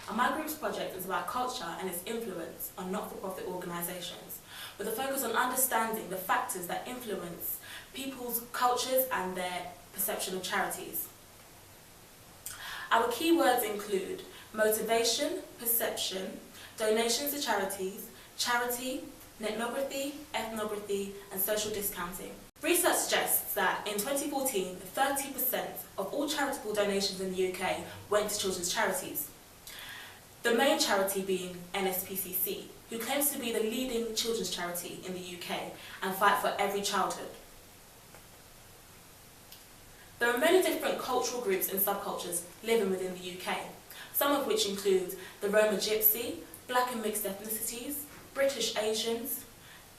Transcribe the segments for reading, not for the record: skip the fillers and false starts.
and my group's project is about culture and its influence on not-for-profit organisations, with a focus on understanding the factors that influence people's cultures and their perception of charities. Our keywords include motivation, perception, donations to charities, charity, ethnography, and social discounting. Research suggests that in 2014, 30% of all charitable donations in the UK went to children's charities. The main charity being NSPCC, who claims to be the leading children's charity in the UK and fight for every childhood. There are many different cultural groups and subcultures living within the UK, some of which include the Roma Gypsy, Black and mixed ethnicities, British Asians,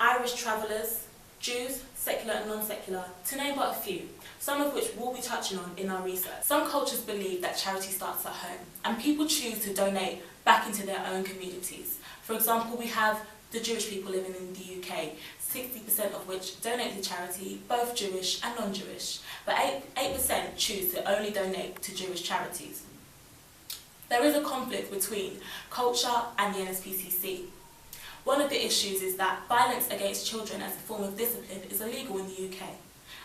Irish travellers, Jews, secular and non-secular, to name but a few, some of which we'll be touching on in our research. Some cultures believe that charity starts at home, and people choose to donate back into their own communities. For example, we have the Jewish people living in the UK, 60% of which donate to charity, both Jewish and non-Jewish, but 8% choose to only donate to Jewish charities. There is a conflict between culture and the NSPCC. One of the issues is that violence against children as a form of discipline is illegal in the UK,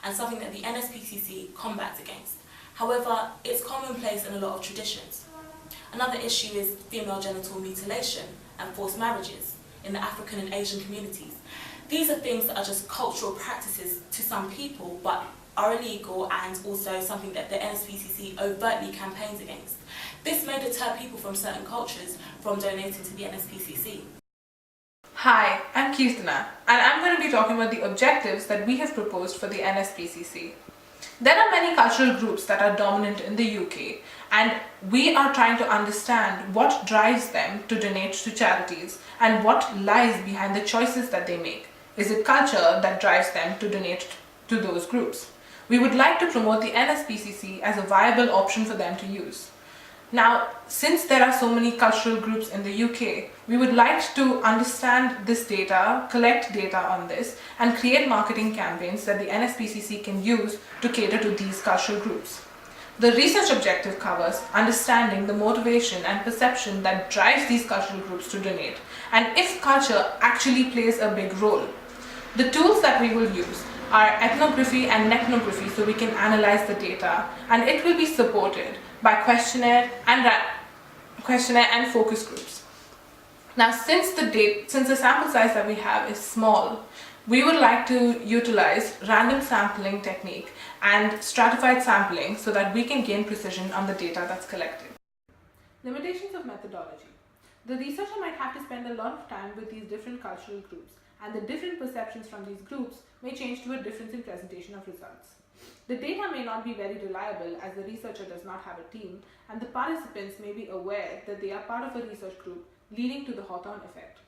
and something that the NSPCC combats against. However, it's commonplace in a lot of traditions. Another issue is female genital mutilation and forced marriages in the African and Asian communities. These are things that are just cultural practices to some people, but are illegal and also something that the NSPCC overtly campaigns against. This may deter people from certain cultures from donating to the NSPCC. Hi, I'm Kirtana, and I'm going to be talking about the objectives that we have proposed for the NSPCC. There are many cultural groups that are dominant in the UK, and we are trying to understand what drives them to donate to charities and what lies behind the choices that they make. Is it culture that drives them to donate to those groups? We would like to promote the NSPCC as a viable option for them to use. Now, since there are so many cultural groups in the UK, we would like to understand this data, collect data on this, and create marketing campaigns that the NSPCC can use to cater to these cultural groups. The research objective covers understanding the motivation and perception that drives these cultural groups to donate, and if culture actually plays a big role. The tools that we will use are ethnography and ethnography, so we can analyze the data, and it will be supported by questionnaire and focus groups. Now, since the sample size that we have is small, we would like to utilize random sampling technique and stratified sampling so that we can gain precision on the data that's collected. Limitations of methodology. The researcher might have to spend a lot of time with these different cultural groups, and the different perceptions from these groups may change to a difference in presentation of results. The data may not be very reliable as the researcher does not have a team, and the participants may be aware that they are part of a research group, leading to the Hawthorne effect.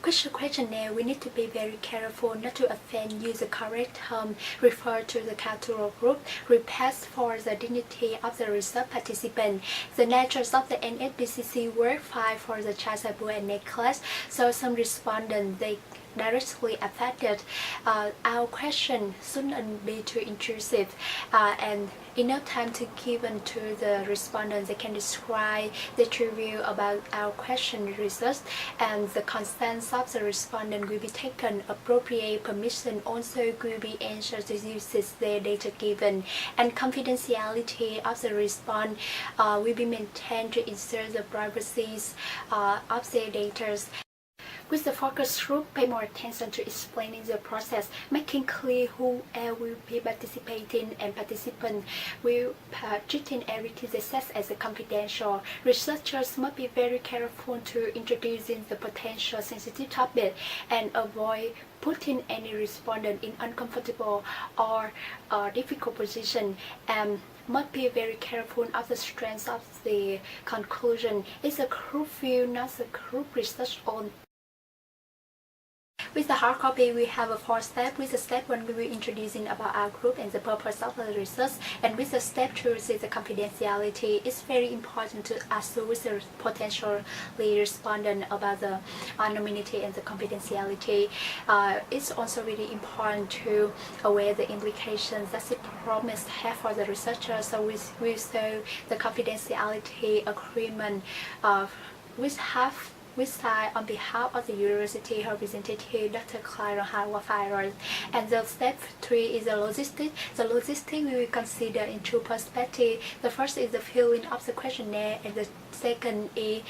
Questionnaire, we need to be very careful not to offend, use the correct term, refer to the cultural group, request for the dignity of the research participant. The nature of the NSPCC work fight for the child taboo and necklace, so some respondents, they directly affected. Our question shouldn't be too intrusive, and enough time to given to the respondents. They can describe the review about our question research, and the consent of the respondent will be taken. Appropriate permission also will be ensured to use their data given, and confidentiality of the response will be maintained to ensure the privacy of their data. With the focus group, pay more attention to explaining the process, making clear who will be participating, and participants will treating everything they say as a confidential. Researchers must be very careful to introducing the potential sensitive topic and avoid putting any respondent in uncomfortable or difficult position, and must be very careful of the strength of the conclusion. It's a group view, not a group research on. With the hard copy, we have a 4 steps. With the step 1, we will introducing about our group and the purpose of the research. And with the step 2, is the confidentiality. It's very important to assure with the potentially respondent about the anonymity and the confidentiality. It's also really important to aware the implications that the promise have for the researcher. So we show the confidentiality agreement we sign on behalf of the university representative Dr. Clyde Howard. And the step 3 is the logistics. The logistics we will consider in two perspectives. The first is the filling of the questionnaire, and the second is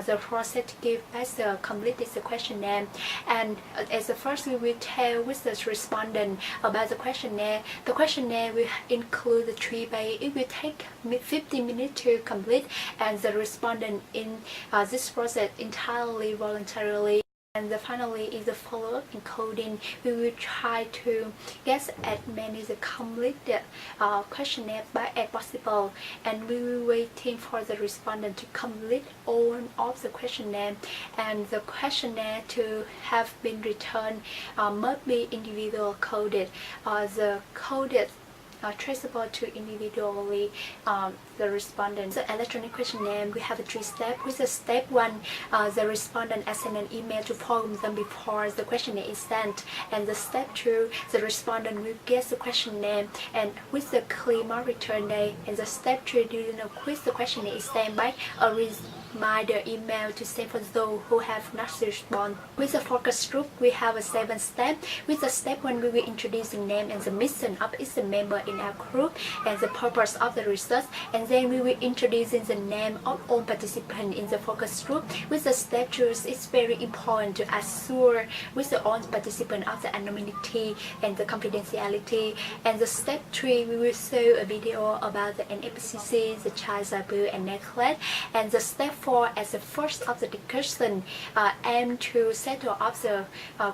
the process to give as the completed the questionnaire. And as the first, we will tell with the respondent about the questionnaire. The questionnaire will include the 3 pages. It will take 15 minutes to complete, and the respondent in this process entirely voluntarily. And finally is the follow-up and coding. We will try to get as many the completed questionnaire as possible, and we will waiting for the respondent to complete all of the questionnaire, and the questionnaire to have been returned must be individual coded. The coded traceable to individually the respondent. The electronic questionnaire, we have 3 steps. With the step 1, the respondent send an email to inform them before the questionnaire is sent. And the step 2, the respondent will get the questionnaire and with the claim or return day. And the step 3, during the quiz, the questionnaire is sent by a reminder email to send for those who have not responded. With the focus group, we have 7 steps. With the step 1, we will introduce the name and the mission of each member in our group and the purpose of the research, and then we will introduce the name of all participants in the focus group. With the step 2, it's very important to assure with the all participants of the anonymity and the confidentiality. And the step 3, we will show a video about the NSPCC, the child abuse and neglect. And the step 4, as the first of the discussion, aim to settle up the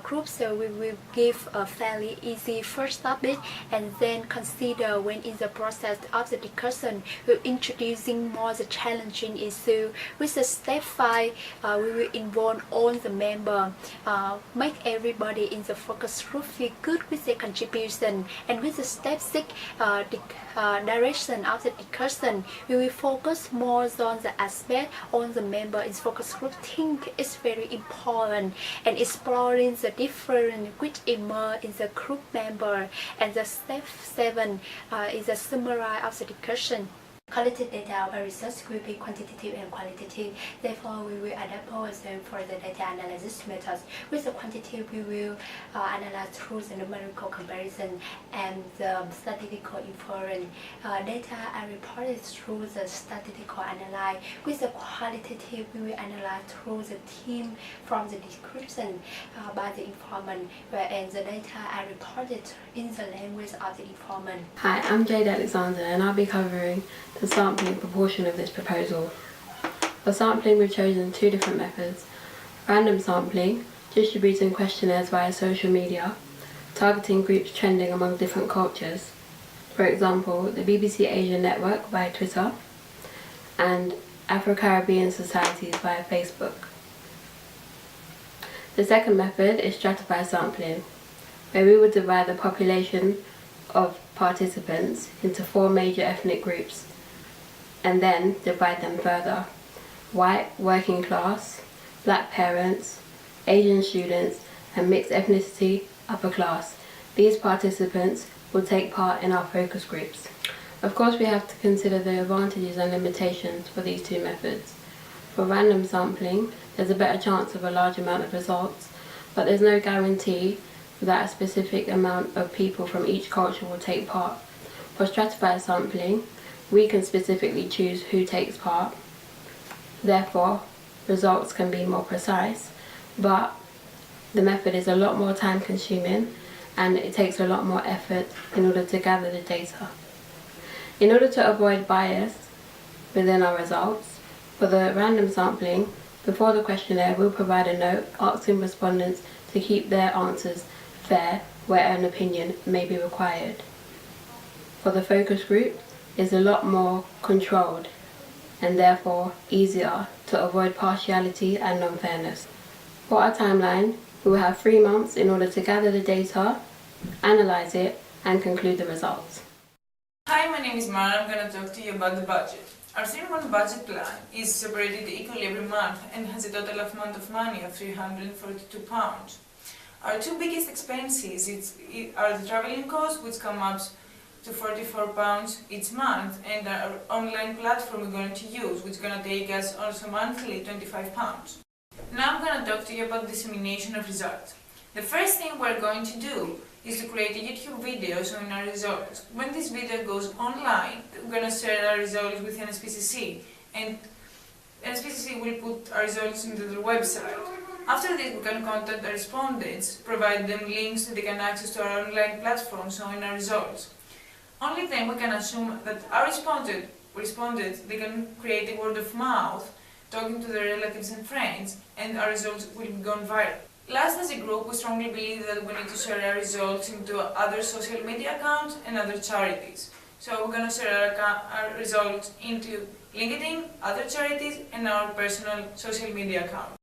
group. So we will give a fairly easy first topic, and then consider when in the process of the discussion we're introducing more the challenging issue. With the step 5, we will involve all the members, make everybody in the focus group feel good with their contribution. And with the step 6, direction of the discussion, we will focus more on the aspect on the member in focus group think is very important, and exploring the different which emerge in the group member. And the step 7 is a summary of the discussion. Qualitative data of our research will be quantitative and qualitative. Therefore, we will adapt ourselves for the data analysis methods. With the quantitative, we will analyze through the numerical comparison and the statistical inference. Data are reported through the statistical analysis. With the qualitative, we will analyze through the theme from the description by the informant, whereas the data are reported in the language of the informant. Hi, I'm Jade Alexander, and I'll be covering the sampling proportion of this proposal. For sampling, we've chosen 2 different methods: random sampling, distributing questionnaires via social media, targeting groups trending among different cultures, for example the BBC Asian Network via Twitter and Afro-Caribbean societies via Facebook. The second method is stratified sampling, where we would divide the population of participants into 4 major ethnic groups and then divide them further: white, working class, black parents, Asian students, and mixed ethnicity, upper class. These participants will take part in our focus groups. Of course, we have to consider the advantages and limitations for these 2 methods. For random sampling, there's a better chance of a large amount of results, but there's no guarantee that a specific amount of people from each culture will take part. For stratified sampling, we can specifically choose who takes part. Therefore, results can be more precise, but the method is a lot more time consuming and it takes a lot more effort in order to gather the data. In order to avoid bias within our results, for the random sampling, before the questionnaire we'll provide a note asking respondents to keep their answers fair where an opinion may be required. For the focus group, is a lot more controlled and therefore easier to avoid partiality and unfairness. For our timeline, We will have 3 months in order to gather the data, analyse it and conclude the results. Hi, my name is Mara. I'm going to talk to you about the budget. Our 3-month budget plan is separated equally every month and has a total amount of money of £342. Our 2 biggest expenses are the travelling costs, which come up to £44 each month, and our online platform we're going to use, which is going to take us also monthly £25. Now I'm going to talk to you about dissemination of results. The first thing we're going to do is to create a YouTube video showing our results. When this video goes online, we're going to share our results with NSPCC, and NSPCC will put our results into their website. After this, we can contact our respondents, provide them links so they can access to our online platform showing our results. Only then we can assume that our respondents, they can create a word of mouth, talking to their relatives and friends, and our results will be gone viral. Last, as a group, we strongly believe that we need to share our results into other social media accounts and other charities. So we're going to share our results into LinkedIn, other charities, and our personal social media account.